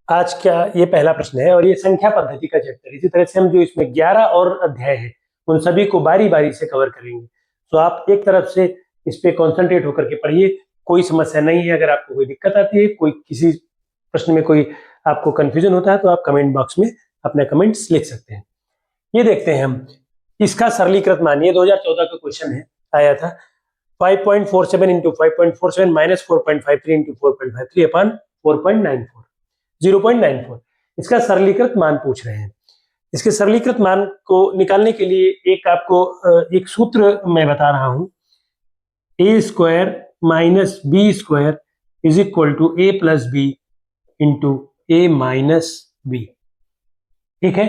आज का ये पहला प्रश्न है और ये संख्या पद्धति का चैप्टर। इसी तरह से हम जो इसमें 11 और अध्याय हैं उन सभी को बारी बारी से कवर करेंगे। तो आप एक तरफ से इस पे कॉन्सेंट्रेट होकर के पढ़िए, कोई समस्या नहीं है। अगर आपको कोई दिक्कत आती है, कोई किसी प्रश्न में कोई आपको कंफ्यूजन होता है तो आप कमेंट बॉक्स में अपने कमेंट्स लिख सकते हैं। ये देखते हैं हम इसका सरलीकृत मान। ये 2014 का क्वेश्चन है, आया था 5.47 इंटू 5.47 माइनस 4.53 इंटू 4.53 अपन 4.94 0.94। इसका सरलीकृत मान पूछ रहे हैं। इसके सरलीकृत मान को निकालने के लिए एक आपको एक सूत्र मैं बता रहा हूं, A square minus B square is equal to A plus B into A minus B. ठीक है,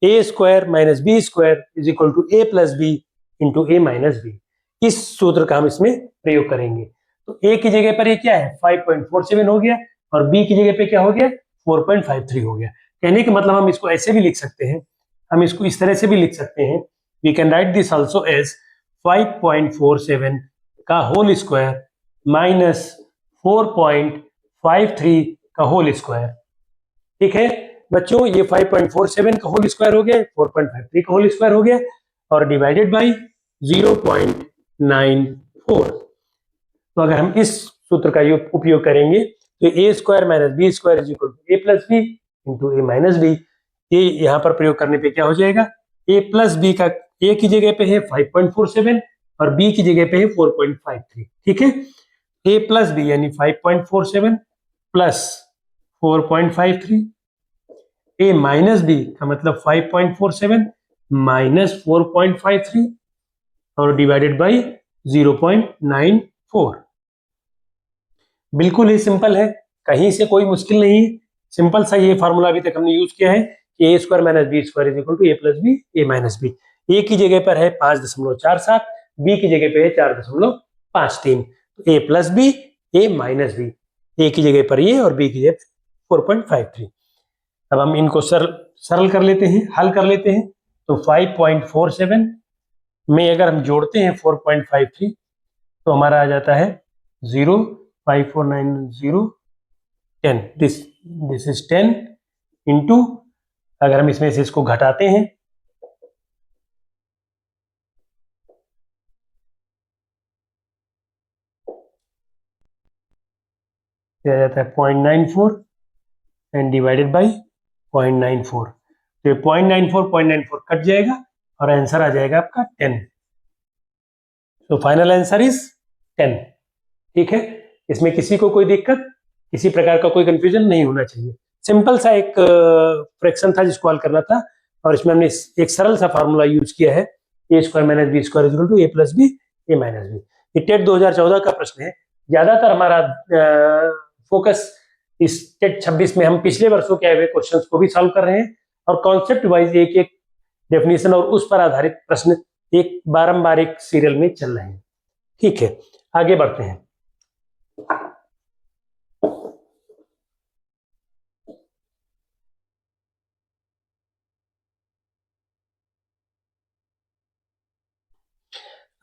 A square minus B square is equal to A plus B into A minus B. इस सूत्र का हम इसमें प्रयोग करेंगे। तो ए की जगह पर ये क्या है 5.47 हो गया और बी की जगह पे क्या हो गया 4.53 हो गया। कहने का मतलब हम इसको ऐसे भी लिख सकते हैं, हम इसको इस तरह से भी लिख सकते हैं, we can write this also as 5.47 का होल स्क्वायर माइनस 4.53 का होल स्क्वायर। ठीक है बच्चों, ये 5.47 का होल स्क्वायर हो गया, 4.53 का होल स्क्वायर हो गया और डिवाइडेड बाई 0.94। तो अगर हम इस सूत्र का उपयोग करेंगे तो A square minus B square is equal to A plus B into A minus B. ये यहाँ पर प्रयोग करने पे क्या हो जाएगा, ए प्लस बी का ए की जगह पे है 5.47 और बी की जगह पे है 4.53। ठीक है, ए प्लस बी यानी 5.47 प्लस 4.53, ए माइनस बी का मतलब 5.47 माइनस 4.53 और डिवाइडेड बाई 0.94। बिल्कुल ही सिंपल है, कहीं से कोई मुश्किल नहीं है। सिंपल सा ये फार्मूला अभी तक हमने यूज किया है कि A square minus B square is equal to A plus B A minus B. A की जगह पर है 5.47, बी की जगह पे है 4.53। तो ए plus B A minus B, A की जगह पर ये और बी की जगह 4.53। अब हम इनको सरल कर लेते हैं, हल कर लेते हैं। तो 5.47 में अगर हम जोड़ते हैं 4.53 तो हमारा आ जाता है 0.5490 10। दिस इज 10 इंटू, अगर हम इसमें से इसको घटाते हैं तो आ जाता है 0.94 एंड डिवाइडेड बाई 0.94। तो ये 0.94 कट जाएगा और आंसर आ जाएगा आपका 10। तो फाइनल आंसर इज 10। ठीक है, इसमें किसी को कोई दिक्कत, किसी प्रकार का कोई कंफ्यूजन नहीं होना चाहिए। सिंपल सा एक फ्रैक्शन था जिसको हल करना था और इसमें हमने एक सरल सा फार्मूला यूज किया है, A square minus B square is equal to A plus B A minus B. ये टेट 2014 का प्रश्न है। ज्यादातर हमारा फोकस इस टेट 26 में हम पिछले वर्षों के आए हुए क्वेश्चंस को भी सॉल्व कर रहे हैं और कॉन्सेप्ट वाइज एक एक डेफिनेशन और उस पर आधारित प्रश्न एक बारंबार एक सीरियल में चल रहे हैं। ठीक है, आगे बढ़ते हैं।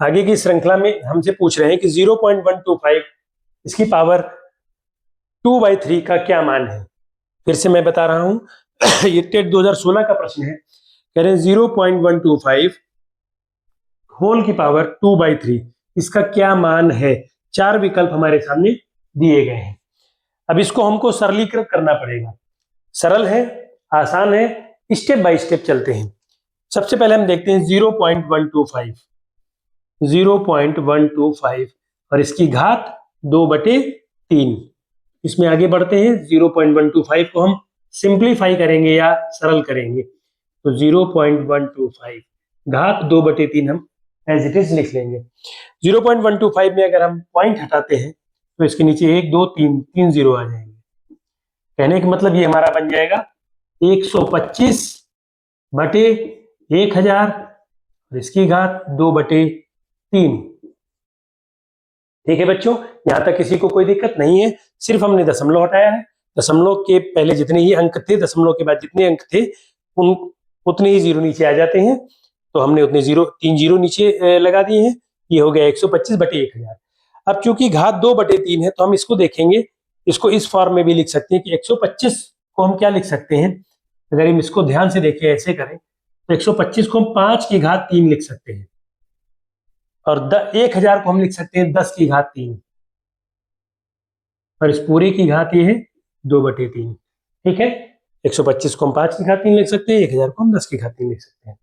आगे की श्रृंखला में हमसे पूछ रहे हैं कि 0.125 इसकी पावर 2/3 का क्या मान है। फिर से मैं बता रहा हूं ये टेट 2016 का प्रश्न है। कह रहे हैं 0.125 होल की पावर 2/3 इसका क्या मान है। चार विकल्प हमारे सामने दिए गए हैं। अब इसको हमको सरलीकृत करना पड़ेगा। सरल है, आसान है, स्टेप बाय स्टेप चलते हैं। सबसे पहले हम देखते हैं 0.125 और इसकी घात 2/3। इसमें आगे बढ़ते हैं। 0.125 को हम सिंप्लीफाई करेंगे या सरल करेंगे तो 0.125 घात 2/3 हम एज इट इज लिख लेंगे। 0.125 में अगर हम पॉइंट हटाते हैं तो इसके नीचे 1 2 3 जीरो आ जाएंगे। कहने का मतलब ये हमारा बन जाएगा 125/1000 और इसकी घात 2/3। ठीक है बच्चों, यहां तक किसी को कोई दिक्कत नहीं है। सिर्फ हमने दशमलव हटाया है। दशमलव के पहले जितने ही अंक थे, दशमलव के बाद जितने अंक थे उतने ही जीरो नीचे आ जाते हैं। तो हमने उतने 3 जीरो नीचे लगा दिए हैं। ये हो गया 125/1000। अब चूंकि घात 2/3 है तो हम इसको देखेंगे, इसको इस फॉर्म में भी लिख सकते हैं कि 125 को हम क्या लिख सकते हैं, अगर हम इसको ध्यान से देखें ऐसे करें तो 125 को हम 5 की घात 3 लिख सकते हैं और 1000 को हम लिख सकते हैं 10 की घात 3 और इस पूरे की घात ये है 2/3। ठीक है, 125 को हम 5 की घात 3 लिख सकते हैं, 1000 को हम 10 की घात 3 लिख सकते हैं।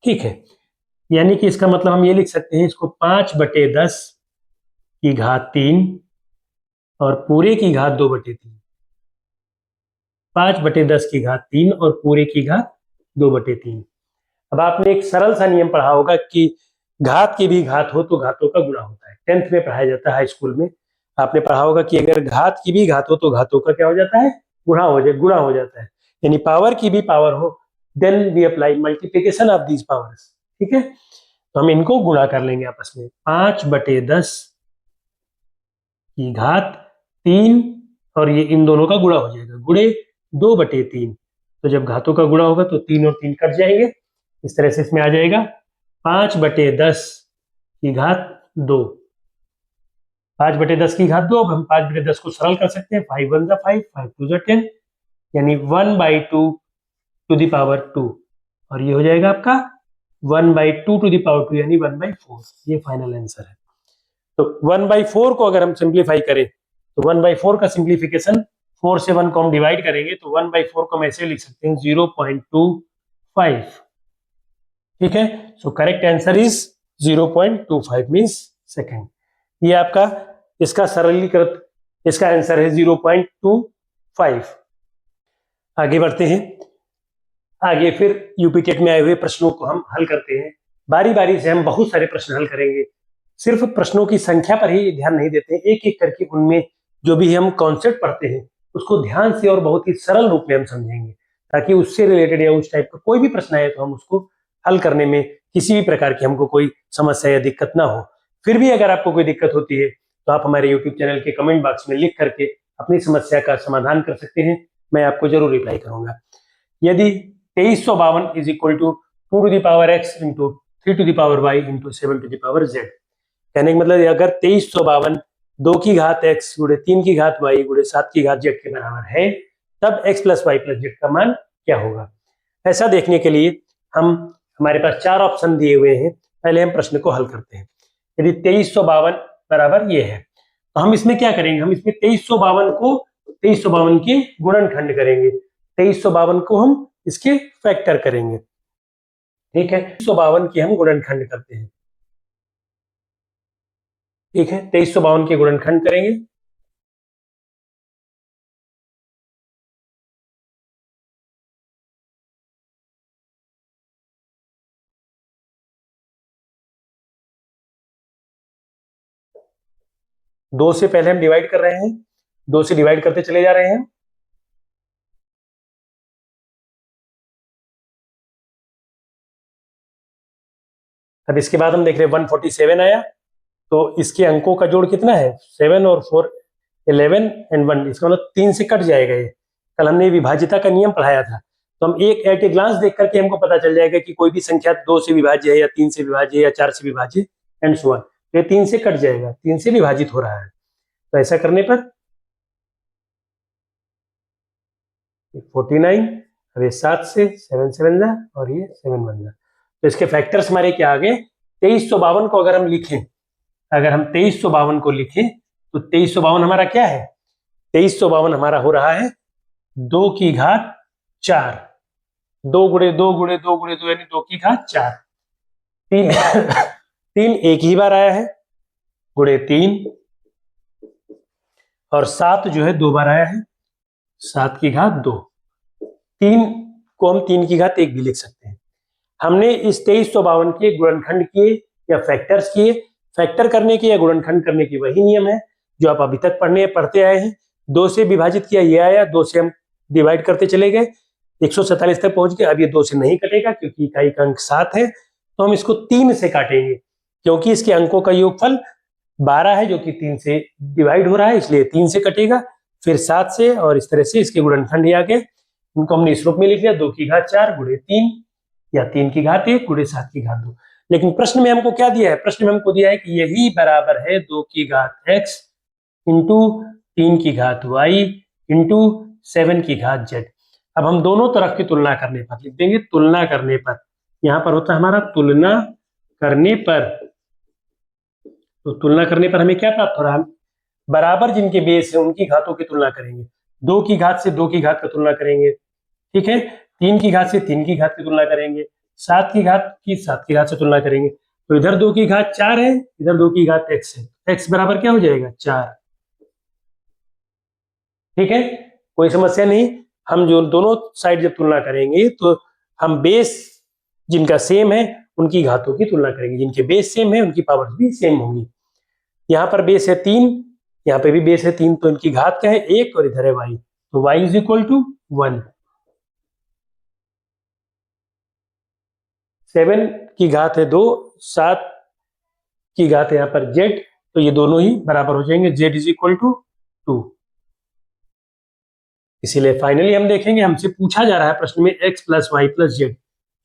ठीक है, यानी कि इसका मतलब हम ये लिख सकते हैं इसको 5/10 की घात 3 और पूरे की घात 2/3। 5/10 की घात 3 और पूरे की घात 2/3। अब आपने एक सरल सा नियम पढ़ा होगा कि घात की भी घात हो तो घातों का गुणा होता है। 10th में पढ़ाया जाता है, हाई स्कूल में आपने पढ़ा होगा कि अगर घात की भी घात हो तो घातों का क्या हो जाता है, गुणा हो जाता है। यानी पावर की भी पावर हो, then we apply multiplication of these powers. ठीक है, तो हम इनको गुणा कर लेंगे आपस में। 5/10 की घात 3 और ये इन दोनों का गुणा हो जाएगा, गुणे 2/3। तो जब घातों का गुणा होगा तो 3 और 3 कट जाएंगे, इस तरह से इसमें आ जाएगा 5/10 की घात 2। 5/10 की घात 2। अब हम 5/10 को सरल कर सकते हैं, 5 1 5, 5 2 10, यानी 1/2 टू द पावर 2 और ये हो जाएगा आपका 1/2 टू द पावर 2 यानी 1/4। ये फाइनल आंसर है। तो 1/4 को अगर हम सिंप्लीफाई करें तो 1/4 का सिंप्लीफिकेशन 4 से 1 को हम डिवाइड करेंगे तो 1/4 को हम ऐसे लिख सकते हैं 0.25। ठीक है, so correct answer is 0.25 means second. ये आपका इसका सरलीकृत इसका आंसर है 0.25। आगे बढ़ते हैं, आगे फिर यूपी टेट में आए हुए प्रश्नों को हम हल करते हैं। बारी बारी से हम बहुत सारे प्रश्न हल करेंगे, सिर्फ प्रश्नों की संख्या पर ही ध्यान नहीं देते, एक एक करके उनमें जो भी हम कॉन्सेप्ट पढ़ते हैं उसको ध्यान से और बहुत ही सरल रूप में हम समझेंगे, ताकि उससे रिलेटेड या उस टाइप का कोई भी प्रश्न आए तो हम उसको हल करने में किसी भी प्रकार की हमको कोई समस्या या दिक्कत ना हो। फिर भी अगर आपको कोई दिक्कत होती है तो आप हमारे यूट्यूब चैनल के कमेंट बॉक्स में लिख करके अपनी समस्या का समाधान कर सकते हैं, मैं आपको जरूर रिप्लाई करूंगा। यदि 2352 is equal to 2 to the power x into 3 to the power y into 7 to the power z, कहने का मतलब अगर 2352 2 की घात x गुणे 3 की घात y गुणे 7 की घात z के बराबर है, तब x plus y plus z का मान क्या होगा। ऐसा देखने के लिए हम हमारे पास 4 ऑप्शन दिए हुए हैं, पहले हम प्रश्न को हल करते हैं। यदि 2352 बराबर ये है तो हम इसमें क्या करेंगे, हम इसमें 2352 के गुणनखंड करेंगे, 2352 को हम इसके फैक्टर करेंगे। ठीक है, 2352 के हम गुणनखंड करते हैं। ठीक है, 2352 के गुणनखंड करेंगे। दो से पहले हम डिवाइड कर रहे हैं, 2 से डिवाइड करते चले जा रहे हैं। अब इसके बाद हम देख रहे हैं 147 आया, तो इसके अंकों का जोड़ कितना है, 7 और 4 11 एंड 1, इसका मतलब 3 से कट जाएगा। ये कल हमने विभाज्यता का नियम पढ़ाया था, तो हम एक एट ए ग्लांस देख करके हमको पता चल जाएगा कि कोई भी संख्या 2 से विभाज्य है या 3 से विभाज्य है या 4 से विभाज्य एंड सो ऑन। ये 3 से कट जाएगा, 3 से विभाजित हो रहा है। तो ऐसा करने पर 49, अब ये 7 से 7 7 जा और ये 7 1 जा, तो इसके फैक्टर्स हमारे क्या आ गए। 2352 को अगर हम लिखें, अगर हम 2352 को लिखें तो 2352 हमारा क्या है, 2352 हमारा हो रहा है 2 की घात 4, 2 गुणे 2 गुणे 2 गुणे 2 यानी 2 की घात 4। 3 एक ही बार आया है गुणे 3 और 7 जो है 2 बार आया है, 7 की घात 2। 3 को हम 3 की घात 1 भी लिख सकते हैं। हमने इस 2352 के गुणनखंड किए या फैक्टर्स किए, फैक्टर करने के या गुणनखंड करने की वही नियम है जो आप अभी तक पढ़ते आए हैं। 2 से विभाजित किया, ये आया, 2 से हम डिवाइड करते चले गए, 147 तक पहुंच गए। अब ये 2 से नहीं कटेगा क्योंकि इकाई का अंक 7 है, तो हम इसको 3 से काटेंगे क्योंकि इसके अंकों का योगफल 12 है जो कि 3 से डिवाइड हो रहा है, इसलिए 3 से कटेगा, फिर 7 से, और इस तरह से इसके गुणनखंड ही आ गए। इनको हमने इस रूप में लिख लिया, 2 की घात 4 गुणे 3 या 3 की घात 1 गुणे 7 की घात 2। लेकिन प्रश्न में हमको क्या दिया है, प्रश्न में हमको दिया है कि यही बराबर है 2 की घात x इंटू 3 की घात y इंटू 7 की घात z। अब हम दोनों तरफ की तुलना करने पर लिख देंगे, तुलना करने पर, यहां पर होता है हमारा तुलना करने पर। तो तुलना करने पर हमें क्या प्राप्त हो रहा है, बराबर जिनके बेस है उनकी घातों की तुलना करेंगे। 2 की घात से 2 की घात की तुलना करेंगे, ठीक है। 3 की घात से 3 की घात की तुलना करेंगे, 7 की घात की 7 की घात से तुलना करेंगे। तो इधर 2 की घात 4 है, इधर 2 की घात x है, x बराबर क्या हो जाएगा 4, ठीक है। कोई समस्या नहीं। हम जो दोनों साइड जब तुलना करेंगे तो हम बेस जिनका सेम है उनकी घातों की तुलना करेंगे, जिनके बेस सेम है उनकी पावर्स भी सेम होंगी। यहाँ पर बेस है 3, यहाँ पे भी बेस है 3, तो इनकी घात क्या है 1 और इधर है y, तो y इज इक्वल टू 1। 7 की घात है 2, 7 की घात है यहाँ पर z, तो ये दोनों ही बराबर हो जाएंगे, z इज इक्वल टू 2। इसीलिए फाइनली हम देखेंगे, हमसे पूछा जा रहा है प्रश्न में x plus y plus z,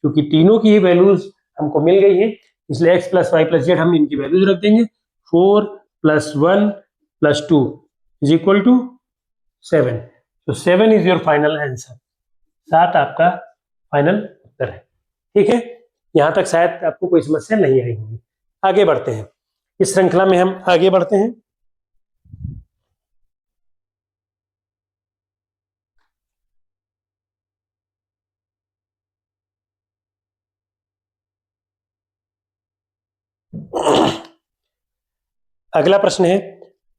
क्योंकि तीनों की ही वैल्यूज हमको मिल गई है, इसलिए x plus y plus z हम इनकी वैल्यूज रख देंगे। 4 plus 1 plus 2 is equal to 7। तो 7 इज योर फाइनल आंसर, 7 आपका फाइनल उत्तर है, ठीक है। यहां तक शायद आपको कोई समस्या नहीं आई होगी। आगे बढ़ते हैं, इस श्रृंखला में हम आगे बढ़ते हैं। अगला प्रश्न है,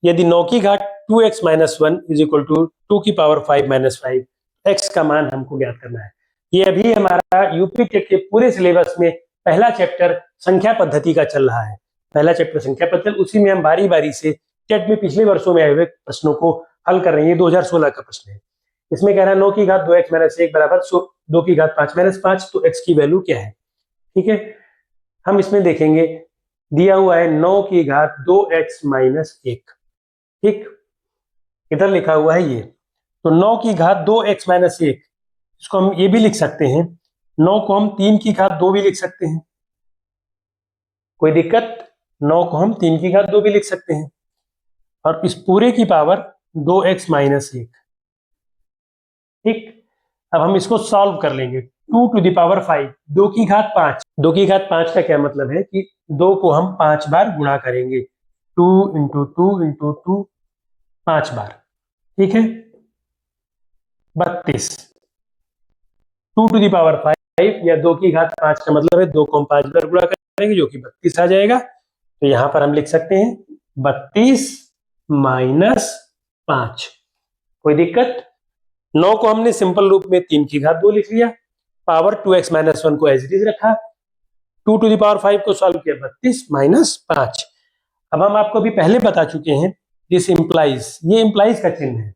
यदि 9 की घात 2x minus 1 is equal to 2 की पावर 5 माइनस 5, x का मान हमको ज्ञात करना है। ये अभी हमारा यूपी टेट के पूरे सिलेबस में पहला चैप्टर संख्या पद्धति का चल रहा है, पहला चैप्टर संख्या पद्धति, उसी में हम बारी बारी से टेट में पिछले वर्षों में आए हुए प्रश्नों को हल कर रहे हैं। 2016 का प्रश्न है, इसमें कह रहा है 9 की घात 2x माइनस 1 बराबर 2 की घात 5 माइनस 5, तो x की वैल्यू क्या है, ठीक है। हम इसमें देखेंगे, दिया हुआ है 9 की घात 2x माइनस 1, ठीक, इधर लिखा हुआ है ये, तो 9 की घात 2x माइनस 1, इसको हम ये भी लिख सकते हैं, 9 को हम 3 की घात 2 भी लिख सकते हैं, कोई दिक्कत, 9 को हम 3 की घात 2 भी लिख सकते हैं, और इस पूरे की पावर 2x माइनस 1, ठीक। अब हम इसको सॉल्व कर लेंगे, 2 टू द पावर 5, 2 की घात 5, 2 की घात 5 का क्या मतलब है कि 2 को हम 5 बार गुणा करेंगे, 2 इंटू 2 इंटू 2, 5 बार, ठीक है, 32। 2 टू द पावर 5 या 2 की घात 5 का मतलब है 2 को हम 5 बार गुणा करेंगे जो कि 32 आ जाएगा। तो यहां पर हम लिख सकते हैं 32 माइनस 5, कोई दिक्कत। 9 को हमने सिंपल रूप में 3 की घात 2 लिख लिया, पावर 2x माइनस 1 को एज इट इज रखा, 2 टू द पावर 5 को सॉल्व किया, 32 माइनस 5। अब हम आपको भी पहले बता चुके हैं, दिस इंप्लाइज, ये इंप्लाइज का चिन्ह है,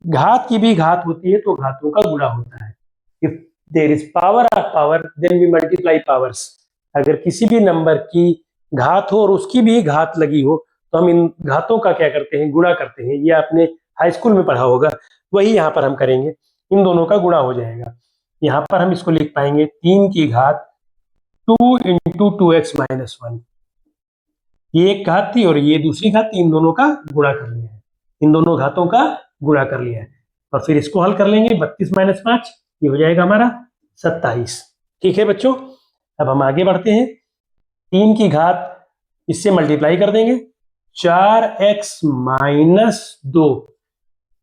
घात की भी घात होती है तो घातों का गुणा होता है। If there is power of power then we multiply powers, अगर किसी भी नंबर की घात हो और उसकी भी घात लगी हो तो हम इन घातों का क्या करते हैं, गुणा करते हैं। ये आपने हाई स्कूल में पढ़ा होगा, वही यहाँ पर हम करेंगे, इन दोनों का गुणा हो जाएगा। यहाँ पर हम इसको लिख पाएंगे 3 की घात 2 इंटू 2x माइनस 1, ये एक घात थी और ये दूसरी घात थी, इन दोनों का गुणा कर लिया है, इन दोनों घातों का गुणा कर लिया है, और फिर इसको हल कर लेंगे, 32 माइनस 5, ये हो जाएगा हमारा 27, ठीक है बच्चों। अब हम आगे बढ़ते हैं, 3 की घात इससे मल्टीप्लाई कर देंगे, 4x माइनस 2,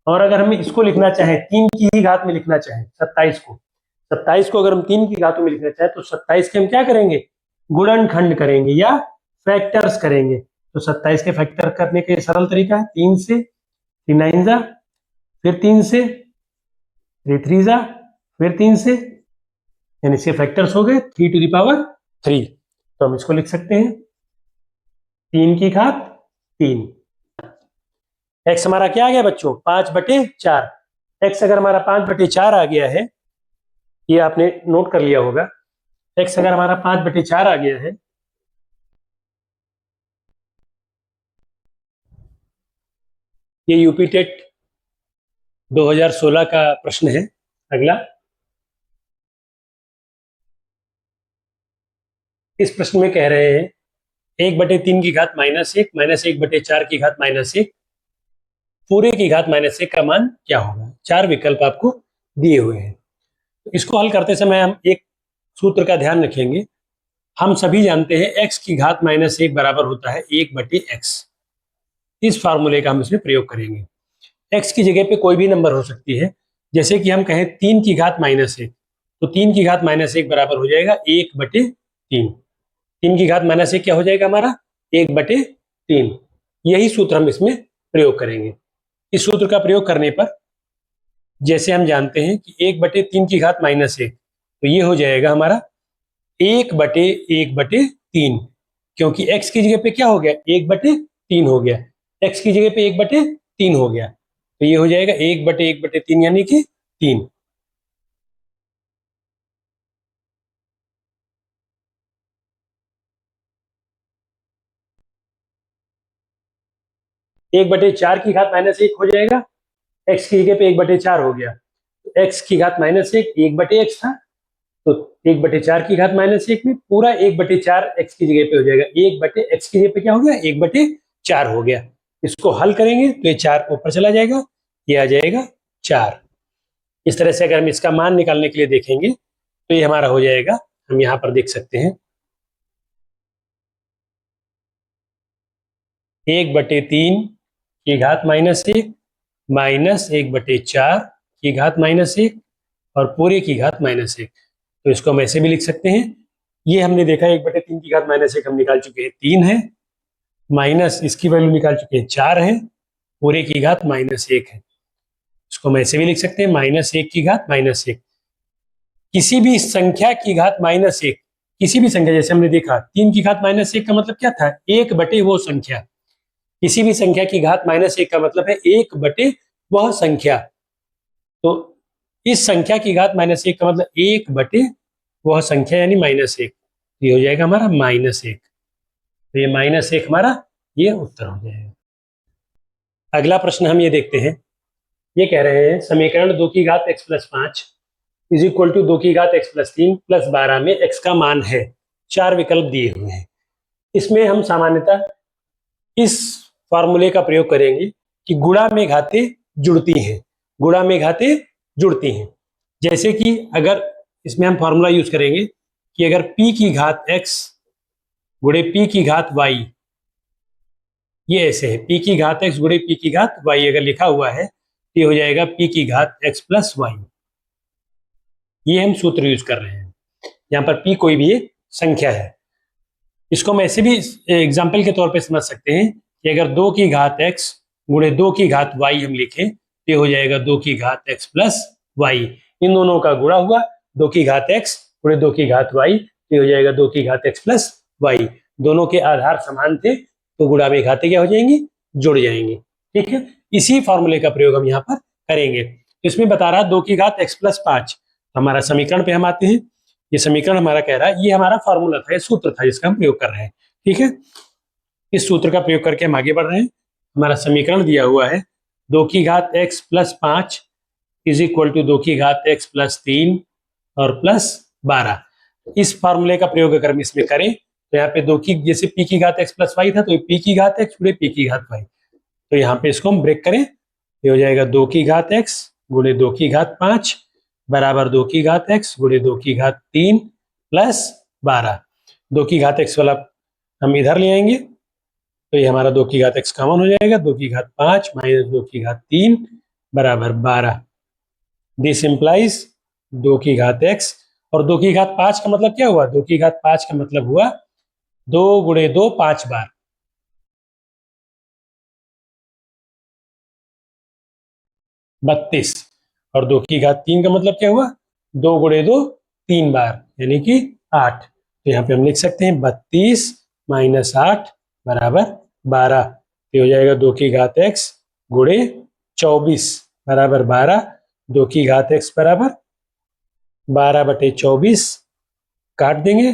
और अगर हम इसको लिखना चाहें 3 की ही घात में लिखना चाहें 27 को अगर हम 3 की घातों में लिखना चाहें तो 27 के हम क्या करेंगे, गुणनखंड करेंगे या फैक्टर्स करेंगे। तो 27 के फैक्टर करने का सरल तरीका है, 3 से, 3 9 जा, फिर 3 से, 3 3 जा, फिर 3 से, यानी इसके फैक्टर्स हो गए 3 टू द पावर 3। तो हम इसको लिख सकते हैं 3 की घात 3, x हमारा क्या आ गया बच्चों, 5/4। x अगर हमारा 5/4 आ गया है, ये आपने नोट कर लिया होगा, x अगर हमारा 5/4 आ गया है, ये यूपी टेट 2016 का प्रश्न है। अगला, इस प्रश्न में कह रहे हैं 1/3 की घात -1 -1/4 की घात -1 पूरे की घात -1 का मान क्या होगा। चार विकल्प आपको दिए हुए हैं। तो इसको हल करते समय हम एक सूत्र का ध्यान रखेंगे। हम सभी जानते हैं x की घात -1 बराबर होता है 1/x। इस फार्मूले का हम इसमें प्रयोग करेंगे। x की जगह पे कोई भी नंबर हो सकती है, जैसे कि हम कहें 3 की घात -1, तो 3 की घात -1 बराबर हो जाएगा 1/3। 3 की घात -1 क्या हो जाएगा हमारा? 1/3। यही सूत्र हम इसमें प्रयोग करेंगे। इस सूत्र का प्रयोग करने पर जैसे हम जानते हैं कि 1/3 की घात -1, तो ये हो जाएगा हमारा 1/1/3, क्योंकि x की जगह पे क्या हो गया? 1/3 हो गया। x की जगह पे 1/3 हो गया, तो ये हो जाएगा 1/1/3 यानी कि 3। एक बटे चार की घात -1 हो जाएगा, x की जगह पे 1/4 हो गया। x की घात -1 1/x था, तो 1/4 की घात -1 में पूरा 1/4 x की जगह पे हो जाएगा। 1/x की जगह पे क्या हो गया? 1/4 हो गया। इसको हल करेंगे तो ये 4 ऊपर चला जाएगा, ये आ जाएगा 4। इस तरह से अगर हम इसका मान निकालने के लिए देखेंगे तो ये हमारा हो जाएगा, हम यहाँ पर देख सकते हैं 1/3 की घात -1 माइनस 1/4 की घात -1 और पूरे की घात -1। तो इसको हम ऐसे भी लिख सकते हैं। ये हमने देखा 1/3 की घात -1 हम निकाल चुके हैं 3 है, माइनस इसकी वैल्यू निकाल चुके हैं 4 है, पूरे की घात -1 है। इसको हम ऐसे भी लिख सकते हैं -1 की घात -1। किसी भी संख्या की घात -1, किसी भी संख्या, जैसे हमने देखा 3 की घात -1 का मतलब क्या था? 1/, वो संख्या। किसी भी संख्या की घात -1 का मतलब है 1/, वह संख्या। तो इस संख्या की घात -1 का मतलब 1/, वह संख्या यानी -1। ये हो जाएगा हमारा -1। तो ये -1 हमारा ये उत्तर हो जाएगा। अगला प्रश्न हम ये देखते हैं। ये कह रहे हैं समीकरण 2 की घात x + 5 इज इक्वल टू 2 की घात x + 3 + 12 में x का मान है। चार विकल्प दिए हुए हैं। इसमें हम सामान्यतः इस फॉर्मूले का प्रयोग करेंगे कि गुणा में घातें जुड़ती हैं, गुणा में घातें जुड़ती हैं। जैसे कि अगर इसमें हम फॉर्मूला यूज करेंगे कि अगर p की घात x गुणे p की घात y, ये ऐसे है, p की घात x गुणे p की घात y अगर लिखा हुआ है तो ये हो जाएगा p की घात x + y। ये हम सूत्र यूज कर रहे हैं। यहाँ पर p कोई भी एक संख्या है। इसको हम ऐसे भी एग्जाम्पल के तौर पे समझ सकते हैं कि अगर 2 की घात x गुणे 2 की घात y हम लिखें तो हो जाएगा 2 की घात x + y। इन दोनों का गुणा हुआ 2 की घात x गुणे 2 की घात y, तो हो जाएगा 2 की घात x + y। दोनों के आधार समान थे तो गुणा में घातें क्या हो जाएंगी? जुड़ जाएंगी। ठीक है, इसी फॉर्मूले का प्रयोग हम यहाँ पर करेंगे। इसमें बता रहा 2 की घात x + 5। हमारा समीकरण पे हम आते हैं। ये समीकरण हमारा कह रहा है, ये हमारा फॉर्मूला था, ये सूत्र था जिसका हम प्रयोग कर रहे हैं। ठीक है, इस सूत्र का प्रयोग करके हम आगे बढ़ रहे हैं। हमारा समीकरण दिया हुआ है 2 की घात x + 5 इज इक्वल टू 2 की घात x + 3 और +12। इस फॉर्मूले का प्रयोग अगर हम इसमें करें तो यहाँ पे 2 की, जैसे p की घात x + y था तो p की घात x गुणे p की घात y, तो यहाँ पे इसको हम ब्रेक करें, ये हो जाएगा 2 की घात x गुणे 2 की घात 5 बराबर 2 की घात x गुणे 2 की घात 3 + 12। 2 की घात x वाला हम इधर ले आएंगे तो ये हमारा 2 की घात x कॉमन हो जाएगा। 2 की घात 5 माइनस 2 की घात 3 बराबर 12। दिस इंप्लाइज 2 की घात x, और 2 की घात 5 का मतलब क्या हुआ? 2 की घात 5 का मतलब हुआ 2 गुणे 2 5 बार, 32। और 2 की घात 3 का मतलब क्या हुआ? 2 गुणे 2 3 बार यानी कि 8। तो यहाँ पे हम लिख सकते हैं 32 माइनस 8 बराबर 12। तो हो जाएगा 2 की घात x गुणे 24 बराबर 12। 2 की घात x बराबर 12/24 काट देंगे,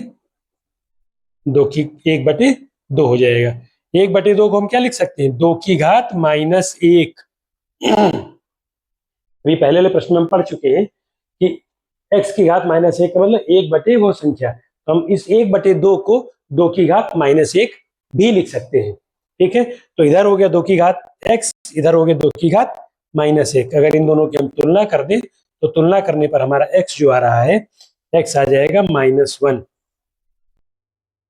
1/2 हो जाएगा। 1/2 को हम क्या लिख सकते हैं? 2 की घात -1। अभी पहले वाले प्रश्न में हम पढ़ चुके हैं कि x की घात -1 का मतलब 1/, वो संख्या। तो हम इस 1/2 को 2 की घात -1 भी लिख सकते हैं। ठीक है, तो इधर हो गया 2 की घात x, इधर हो गया 2 की घात -1। अगर इन दोनों की हम तुलना कर दें तो तुलना करने पर हमारा x जो आ रहा है, x आ जाएगा -1।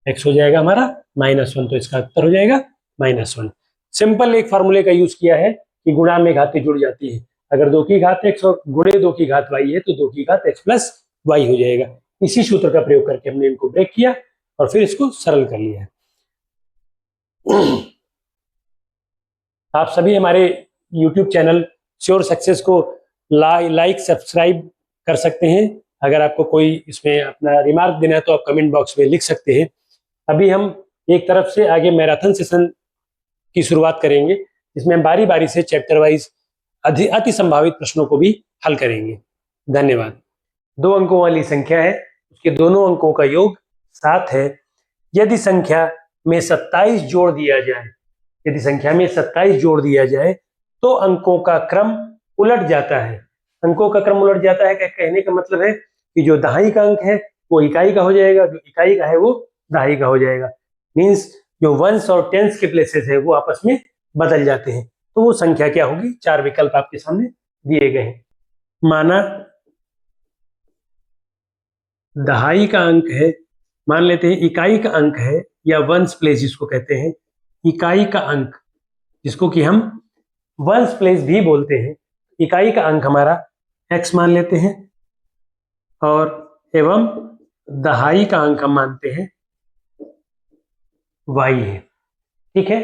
x हो जाएगा हमारा -1, तो इसका उत्तर हो जाएगा -1। सिंपल एक फार्मूले का यूज किया है कि गुणा में घातें जुड़ जाती है। अगर 2 की घात x और गुणे 2 की घात y है तो 2 की घात x प्लस y हो जाएगा। इसी सूत्र का प्रयोग करके हमने इनको ब्रेक किया और फिर इसको सरल कर लिया है। आप सभी हमारे YouTube चैनल श्योर सक्सेस को लाइक सब्सक्राइब कर सकते हैं। अगर आपको कोई इसमें अपना रिमार्क देना है तो आप कमेंट बॉक्स में लिख सकते हैं। अभी हम एक तरफ से आगे मैराथन सेशन की शुरुआत करेंगे, जिसमें हम बारी बारी से चैप्टर वाइज अति संभावित प्रश्नों को भी हल करेंगे। धन्यवाद। 2 अंकों वाली संख्या है, उसके दोनों अंकों का योग 7 है। यदि संख्या में 27 जोड़ दिया जाए, यदि संख्या में 27 जोड़ दिया जाए तो अंकों का क्रम उलट जाता है। अंकों का क्रम उलट जाता है, कहने का मतलब है कि जो दहाई का अंक है वो इकाई का हो जाएगा, जो इकाई का है वो दहाई का हो जाएगा। मीन्स जो वंस और टेंस के प्लेसेस है वो आपस में बदल जाते हैं। तो वो संख्या क्या होगी? 4 विकल्प आपके सामने दिए गए हैं। माना दहाई का अंक है, मान लेते हैं इकाई का अंक है, या वंस प्लेस जिसको कहते हैं, इकाई का अंक जिसको कि हम वंस प्लेस भी बोलते हैं। इकाई का अंक हमारा x मान लेते हैं और एवं दहाई का अंक हम मानते हैं y है। ठीक है,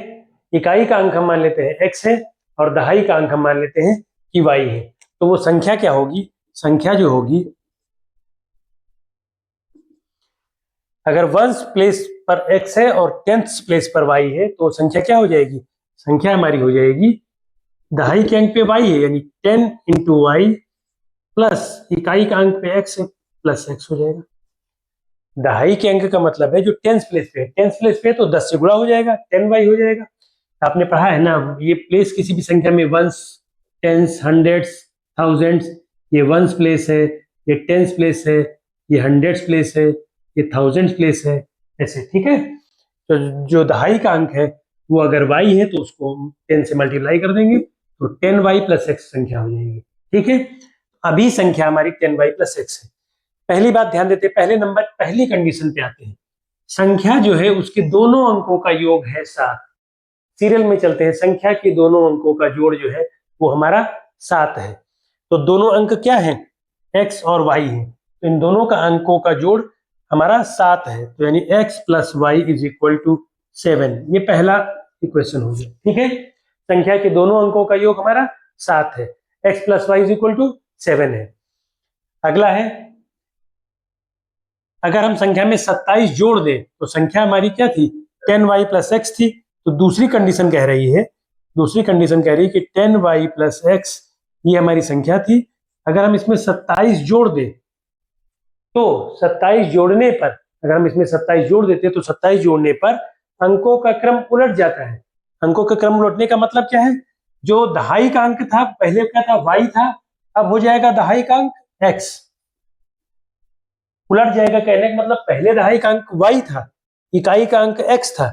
इकाई का अंक हम मान लेते हैं x है और दहाई का अंक हम मान लेते हैं कि y है। तो वो संख्या क्या होगी? संख्या जो होगी, अगर वंस प्लेस पर x है और टेंथ्स प्लेस पर y है तो संख्या क्या हो जाएगी? संख्या हमारी हो जाएगी दहाई के अंक पे y है यानी 10 इंटू वाई प्लस इकाई का अंक पे x है प्लस x हो जाएगा। दहाई के अंक का मतलब है जो टेंस प्लेस पे है, टेंस प्लेस पे तो 10 से गुणा हो जाएगा, 10y हो जाएगा। आपने पढ़ा है ना, ये प्लेस किसी भी संख्या में वंस, टेंस, हंड्रेड्स, थाउजेंड्स, ये वंस प्लेस है, ये टेंस प्लेस है, ये हंड्रेड्स प्लेस है, ये थाउजेंड्स प्लेस है, ऐसे। ठीक है, तो जो दहाई का अंक है वो अगर y है तो उसको 10 से मल्टीप्लाई कर देंगे तो 10y प्लस x संख्या हो जाएगी। ठीक है, अभी संख्या हमारी 10y प्लस x है। पहली बात ध्यान देते हैं, पहले नंबर पहली कंडीशन पे आते हैं। संख्या जो है उसके दोनों अंकों का योग है 7। सीरियल में चलते हैं, संख्या के दोनों अंकों का जोड़ जो है वो हमारा 7 है। तो दोनों अंक क्या है? x और y है, तो इन दोनों का अंकों का जोड़ हमारा 7 है, तो यानी x plus y is equal to 7। ये पहला इक्वेशन हो गया। ठीक है, संख्या के दोनों अंकों का योग हमारा 7 है, x plus y is equal to 7 है। अगला है, अगर हम संख्या में 27 जोड़ दें तो संख्या हमारी क्या थी? 10y प्लस x थी। तो दूसरी कंडीशन कह रही है, दूसरी कंडीशन कह रही है कि 10y प्लस x ये हमारी संख्या थी। अगर हम इसमें 27 जोड़ दें तो 27 जोड़ने पर, अगर हम इसमें 27 जोड़ देते तो 27 जोड़ने पर अंकों का क्रम उलट जाता है। अंकों का क्रम उलटने का मतलब क्या है? जो दहाई का अंक था पहले क्या था? y था, अब हो जाएगा दहाई का अंक x। उलट जाएगा कहने का मतलब पहले दहाई का अंक y था, इकाई का अंक x था,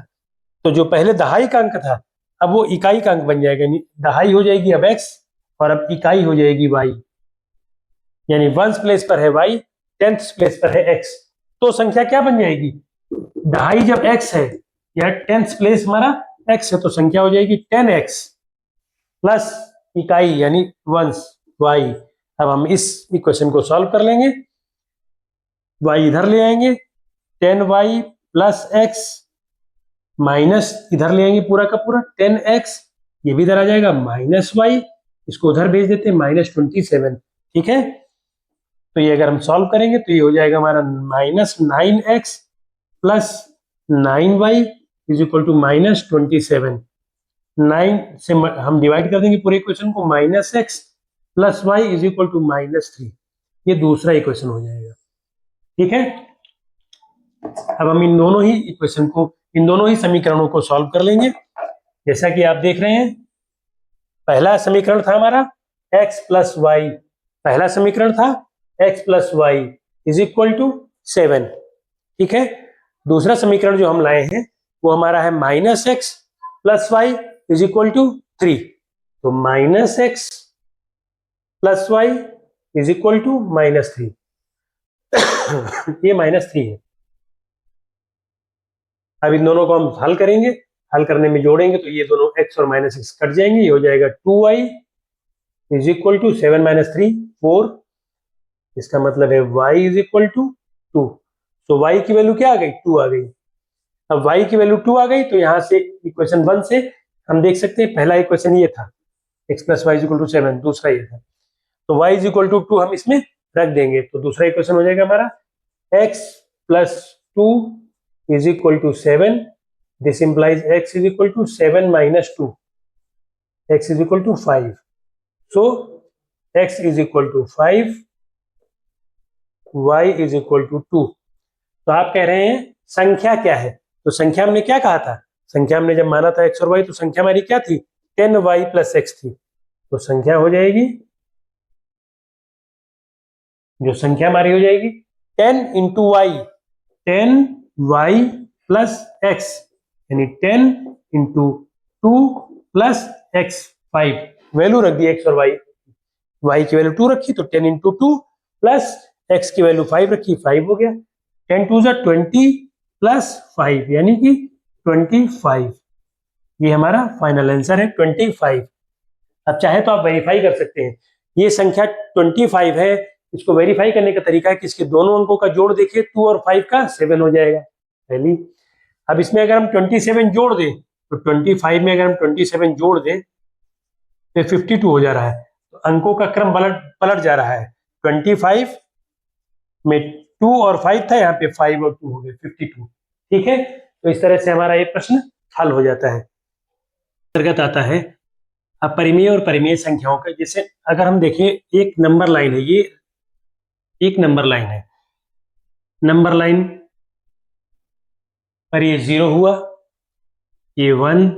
तो जो पहले दहाई का अंक था अब वो इकाई का अंक बन जाएगा, यानी दहाई हो जाएगी अब x और अब इकाई हो जाएगी y। यानी वंस प्लेस पर है y, टेंथ प्लेस पर है x, तो संख्या क्या बन जाएगी? दहाई जब x है या टेंथ प्लेस हमारा x है तो संख्या हो जाएगी 10x प्लस इकाई यानी वंस y। अब हम इस इक्वेशन को सॉल्व कर लेंगे, y इधर ले आएंगे, 10y प्लस x माइनस इधर ले आएंगे पूरा का पूरा 10x, ये भी इधर आ जाएगा माइनस y, इसको उधर भेज देते हैं -27। ठीक है, तो ये अगर हम सॉल्व करेंगे तो ये हो जाएगा हमारा -9x plus 9y is equal to -27। 9 से हम डिवाइड कर देंगे पूरे इक्वेशन को, -x plus y is equal to -3। ये दूसरा इक्वेशन हो जाएगा। ठीक है, अब हम इन दोनों ही इक्वेशन को, इन दोनों ही समीकरणों को सॉल्व कर लेंगे। जैसा कि आप देख रहे हैं, पहला समीकरण था हमारा x प्लस वाई, पहला समीकरण था x plus y is equal to 7। ठीक है, दूसरा समीकरण जो हम लाए हैं वो हमारा है -x plus y is equal to 3। तो -x plus y is equal to -3। ये -3 है। अब इन दोनों को हम हल करेंगे, हल करने में जोड़ेंगे तो ये दोनों x और -x कट जाएंगे, ये हो जाएगा 2y इज इक्वल टू 7 - 3 4। इसका मतलब है y इज इक्वल टू 2। तो y की वैल्यू क्या आ गई? 2 आ गई। अब y की वैल्यू 2 आ गई तो यहाँ से इक्वेशन 1 से हम देख सकते हैं, पहला इक्वेशन ये था x + y = 7, दूसरा ये था, तो y = 2 हम इसमें रख देंगे तो दूसरा इक्वेशन हो जाएगा हमारा x + 2 = 7। This implies x = 7 - 2, x = 5। So x = 5, y = 2। तो आप कह रहे हैं संख्या क्या है? तो संख्या हमने क्या कहा था? संख्या हमने जब माना था x और y, तो संख्या हमारी क्या थी? 10y + x थी। तो संख्या हो जाएगी, जो संख्या हमारी हो जाएगी 10 × y, 10y + x, यानी 10 × 2 + x, 5। वैल्यू रख दी x और y की वैल्यू 2 रखी तो 10 × 2 प्लस x की वैल्यू 5 रखी, 5 हो गया। 10 2 = 20 + 5 यानी कि 25। ये हमारा फाइनल आंसर है 25। अब चाहे तो आप वेरीफाई कर सकते हैं, ये संख्या 25 है। इसको वेरीफाई करने का तरीका है कि इसके दोनों अंकों का जोड़ देखिए, 2 और 5 का 7 हो जाएगा पहली। अब इसमें अगर हम 27 जोड़ दें तो 25 में अगर हम 27 जोड़ दें तो 52 हो जा रहा है, तो अंकों का क्रम पलट जा रहा है। 25 में 2 और 5 था, यहाँ पे 5 और 2 हो गए 52। ठीक है, तो इस तरह से हमारा ये प्रश्न हल हो जाता है। अंतर्गत आता है अपरिमेय और परिमेय संख्याओं का। जैसे अगर हम देखें, एक नंबर लाइन है, ये एक नंबर लाइन है, नंबर लाइन पर ये 0 हुआ, ये 1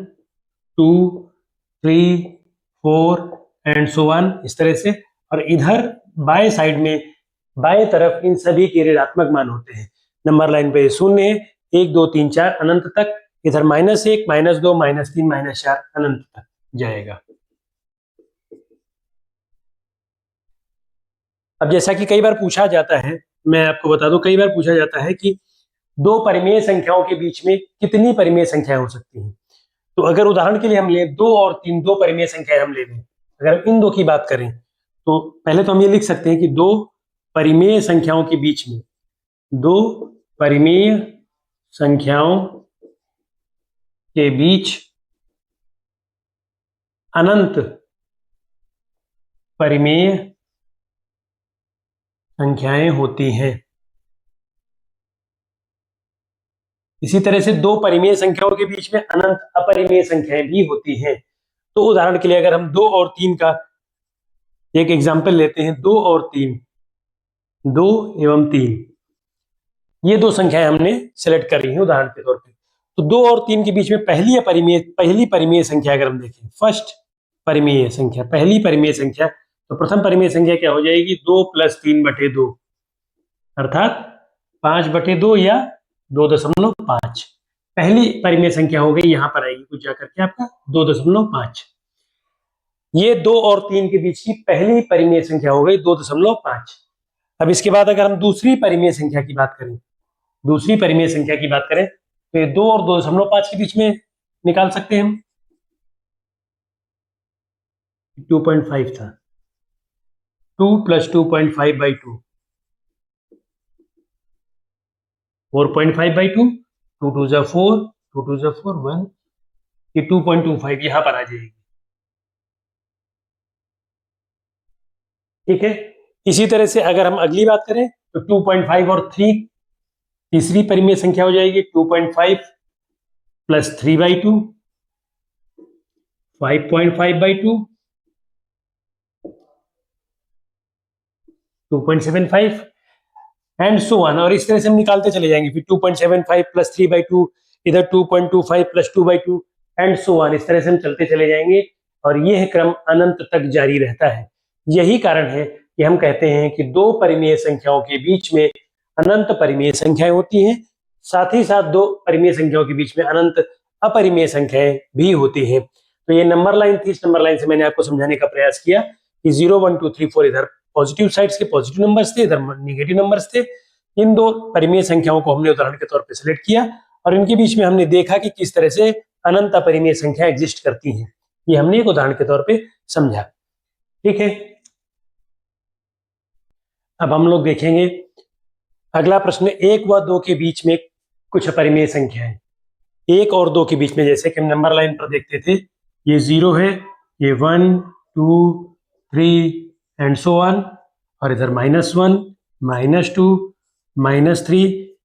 2 3 4 एंड सो ऑन, इस तरह से। और इधर बाएं साइड में बाएं तरफ इन सभी के ऋणात्मक मान होते हैं। नंबर लाइन पे 0 है, 1 2 3 4 अनंत तक, इधर -1 -2 -3 -4 अनंत तक जाएगा। अब जैसा कि कई बार पूछा जाता है, मैं आपको बता दूं, कई बार पूछा जाता है कि दो परिमेय संख्याओं के बीच में कितनी परिमेय संख्याएं हो सकती हैं। तो अगर उदाहरण के लिए हम लें 2 और 3, दो परिमेय संख्याएं हम ले लें, अगर हम इन दो की बात करें तो पहले तो हम ये लिख सकते हैं कि दो परिमेय संख्याओं के बीच में, दो परिमेय संख्याओं के बीच अनंत परिमेय संख्याएं होती हैं। इसी तरह से दो परिमेय संख्याओं के बीच में अनंत अपरिमेय संख्याएं भी होती हैं। तो उदाहरण के लिए अगर हम 2 और 3 का एक एग्जाम्पल लेते हैं, 2 और 3, 2 एवं 3, ये दो संख्याएं हमने सेलेक्ट कर रही हैं उदाहरण के तौर पे। तो 2 और 3 के बीच में पहली परिमेय संख्या अगर हम देखें, फर्स्ट परिमेय संख्या, पहली परिमेय संख्या, तो प्रथम परिमेय संख्या क्या हो जाएगी? 2 + 3/2, अर्थात 5/2 या 2.5। पहली परिमेय संख्या हो गई, यहां पर आएगी कुछ जाकर के आपका 2.5। ये 2 और 3 के बीच की पहली परिमेय संख्या हो गई 2.5। अब इसके बाद अगर हम दूसरी परिमेय संख्या की बात करें, दूसरी परिमेय संख्या की बात करें तो ये 2 और 2.5 के बीच में निकाल सकते हैं हम। 2.5 था, 2 + 2.5/2, 4.5/2, 2 2 = 4, 2 2 = 4, 1, ये 2.25 यहां पर आ जाएगी। ठीक है, इसी तरह से अगर हम अगली बात करें तो 2.5 और 3 तीसरी परिमेय संख्या हो जाएगी। 2.5 + 3/2, 5.5/2, 2.75 एंड सो ऑन, और इस तरह से हम निकालते चले जाएंगे। फिर 2.75 + 3/2, इधर 2.25 + 2/2 एंड सो ऑन, इस तरह से हम चलते चले जाएंगे और यह क्रम अनंत तक जारी रहता है। यही कारण है कि हम कहते हैं कि दो परिमेय संख्याओं के बीच में अनंत परिमेय संख्याएं होती हैं, साथ ही साथ दो परिमेय संख्याओं के बीच में अनंत अपरिमेय संख्याएं भी होती हैं। तो ये नंबर लाइन थी, इस नंबर लाइन से मैंने आपको समझाने का प्रयास किया कि 0 1 2 3 4 इधर पॉजिटिव साइड्स के पॉजिटिव नंबर्स थे, इधर नेगेटिव नंबर्स थे। इन दो परिमेय संख्याओं को हमने उदाहरण के तौर पे सिलेक्ट किया और इनके बीच में हमने देखा कि किस तरह से अनंत अपरिमेय संख्या एग्जिस्ट करती हैं। ये हमने एक उदाहरण के तौर पे समझा। ठीक है, अब हम लोग देखेंगे अगला प्रश्न। 1 व 2 के बीच में कुछ अपरिमेय संख्या है। 1 और 2 के बीच में, जैसे कि हम नंबर लाइन पर देखते थे, ये 0 है, ये 1 2 3 एंड सो ऑन, और इधर -1 -2 -3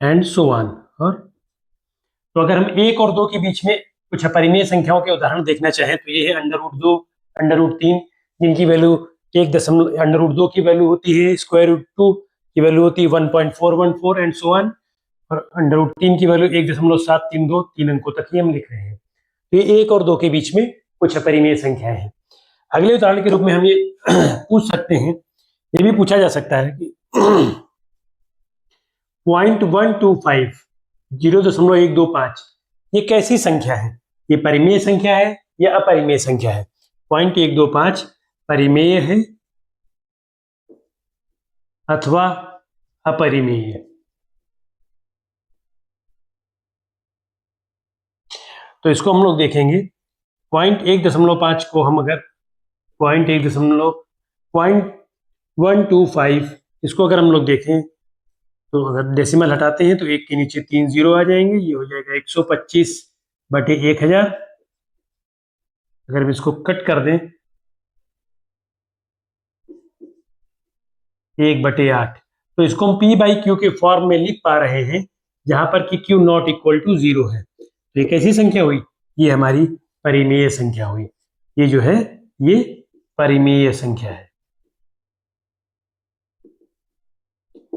एंड सो ऑन। और तो अगर हम 1 और 2 के बीच में कुछ अपरिमेय संख्याओं के उदाहरण देखना चाहें तो ये है √2 √3, जिनकी वैल्यू √2 की वैल्यू होती है √2 की वैल्यू होती है 1.414 एंड सो ऑन, और √3 की वैल्यू 1.732, 3 अंकों तक ही हम लिख रहे हैं। तो ये 1 और 2 के बीच में कुछ अपरिमेय संख्याएं हैं। अगले उदाहरण के रूप में हम ये पूछ सकते हैं, ये भी पूछा जा सकता है कि 0.125 0.125 ये कैसी संख्या है? ये परिमेय संख्या है या अपरिमेय संख्या है? 0.125 परिमेय है अथवा अपरिमेय है? तो इसको हम लोग देखेंगे। 0.1.5 को हम अगर 0.125 इसको अगर हम लोग देखें तो अगर डेसिमल हटाते हैं तो 1 के नीचे 3 0 आ जाएंगे, ये हो जाएगा 125/1000। अगर हम इसको कट कर दें 1/8, तो इसको हम P/Q के फॉर्म में लिख पा रहे हैं, जहां पर कि Q नॉट इक्वल टू 0 है। तो ये कैसी संख्या हुई? ये हमारी परिमेय संख्या हुई। ये जो है ये परिमेय संख्या है।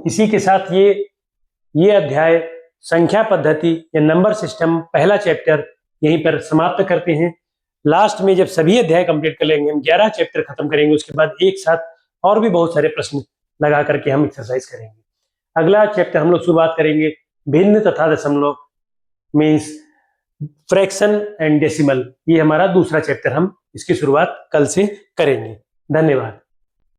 इसी के साथ ये अध्याय संख्या पद्धति या नंबर सिस्टम पहला चैप्टर यहीं पर समाप्त करते हैं। लास्ट में जब सभी अध्याय कंप्लीट कर लेंगे, हम 11 चैप्टर खत्म करेंगे, उसके बाद एक साथ और भी बहुत सारे प्रश्न लगा करके हम एक्सरसाइज करेंगे। अगला चैप्टर हम लोग शुरुआत करेंगे भिन्न तथा दशमलव, मीन्स फ्रैक्शन एंड डेसिमल। ये हमारा दूसरा चैप्टर, हम इसकी शुरुआत कल से करेंगे। धन्यवाद।